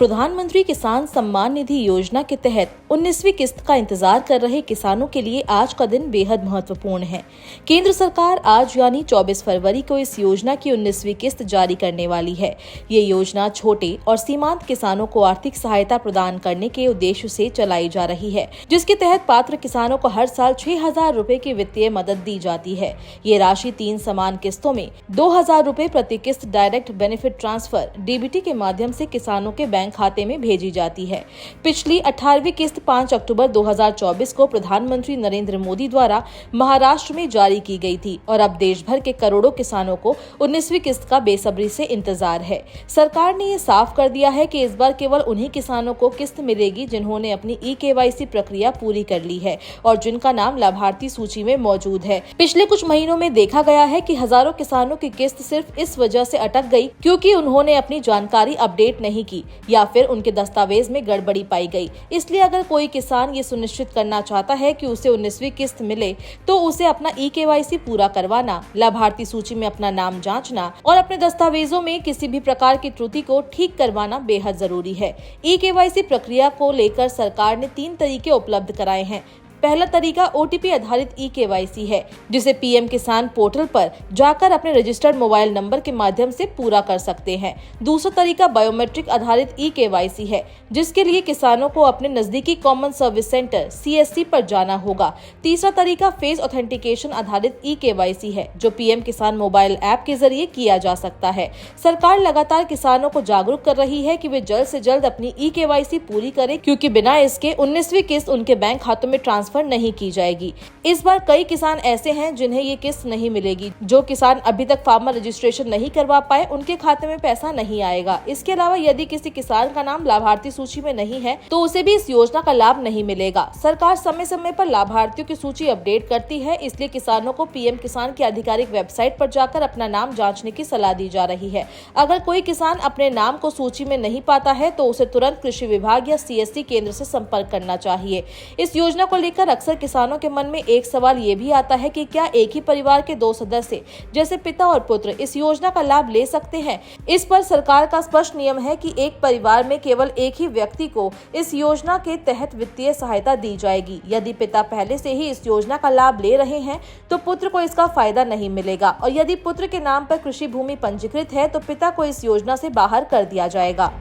प्रधानमंत्री किसान सम्मान निधि योजना के तहत 19वीं किस्त का इंतजार कर रहे किसानों के लिए आज का दिन बेहद महत्वपूर्ण है। केंद्र सरकार आज यानी 24 फरवरी को इस योजना की 19वीं किस्त जारी करने वाली है। ये योजना छोटे और सीमांत किसानों को आर्थिक सहायता प्रदान करने के उद्देश्य से चलाई जा रही है, जिसके तहत पात्र किसानों को हर साल 6,000 रूपए की वित्तीय मदद दी जाती है। ये राशि 3 समान किस्तों में 2,000 रूपए प्रति किस्त डायरेक्ट बेनिफिट ट्रांसफर (डीबीटी) के माध्यम से किसानों के बैंक खाते में भेजी जाती है। पिछली 18वीं किस्त 5 अक्टूबर 2024 को प्रधानमंत्री नरेंद्र मोदी द्वारा महाराष्ट्र में जारी की गई थी और अब देश भर के करोड़ों किसानों को 19वीं किस्त का बेसब्री से इंतजार है। सरकार ने ये साफ कर दिया है कि इस बार केवल उन्हीं किसानों को किस्त मिलेगी जिन्होंने अपनी ई-केवाईसी प्रक्रिया पूरी कर ली है और जिनका नाम लाभार्थी सूची में मौजूद है। पिछले कुछ महीनों में देखा गया है कि हजारों किसानों की किस्त सिर्फ इस वजह से अटक गई क्योंकि उन्होंने अपनी जानकारी अपडेट नहीं की या फिर उनके दस्तावेज में गड़बड़ी पाई गई। इसलिए अगर कोई किसान ये सुनिश्चित करना चाहता है कि उसे 19वीं किस्त मिले तो उसे अपना ई-केवाईसी पूरा करवाना, लाभार्थी सूची में अपना नाम जांचना और अपने दस्तावेजों में किसी भी प्रकार की त्रुटि को ठीक करवाना बेहद जरूरी है। ई-केवाईसी प्रक्रिया को लेकर सरकार ने 3 तरीके उपलब्ध कराए हैं। पहला तरीका ओटीपी आधारित ई-केवाईसी है, जिसे पीएम किसान पोर्टल पर जाकर अपने रजिस्टर्ड मोबाइल नंबर के माध्यम से पूरा कर सकते हैं। दूसरा तरीका बायोमेट्रिक आधारित ई-केवाईसी है, जिसके लिए किसानों को अपने नजदीकी कॉमन सर्विस सेंटर (CSC) पर जाना होगा। तीसरा तरीका फेस ऑथेंटिकेशन आधारित ई-केवाईसी है, जो पीएम किसान मोबाइल ऐप के जरिए किया जा सकता है। सरकार लगातार किसानों को जागरूक कर रही है कि वे जल्द से जल्द अपनी ई-केवाईसी पूरी करें, क्योंकि बिना इसके 19वीं किस्त उनके बैंक खातों में ट्रांसफर नहीं की जाएगी। इस बार कई किसान ऐसे हैं जिन्हें ये किस्त नहीं मिलेगी। जो किसान अभी तक फार्मर रजिस्ट्रेशन नहीं करवा पाए, उनके खाते में पैसा नहीं आएगा। इसके अलावा यदि किसी किसान का नाम लाभार्थी सूची में नहीं है तो उसे भी इस योजना का लाभ नहीं मिलेगा। सरकार समय समय पर लाभार्थियों की सूची अपडेट करती है, इसलिए किसानों को पीएम किसान की आधिकारिक वेबसाइट पर जाकर अपना नाम जाँचने की सलाह दी जा रही है। अगर कोई किसान अपने नाम को सूची में नहीं पाता है तो उसे तुरंत कृषि विभाग या CSC केंद्र से संपर्क करना चाहिए। इस योजना को लेकर अक्सर किसानों के मन में एक सवाल ये भी आता है कि क्या एक ही परिवार के 2 सदस्य जैसे पिता और पुत्र इस योजना का लाभ ले सकते हैं। इस पर सरकार का स्पष्ट नियम है कि एक परिवार में केवल एक ही व्यक्ति को इस योजना के तहत वित्तीय सहायता दी जाएगी। यदि पिता पहले से ही इस योजना का लाभ ले रहे हैं तो पुत्र को इसका फायदा नहीं मिलेगा, और यदि पुत्र के नाम पर कृषि भूमि पंजीकृत है तो पिता को इस योजना से बाहर कर दिया जाएगा।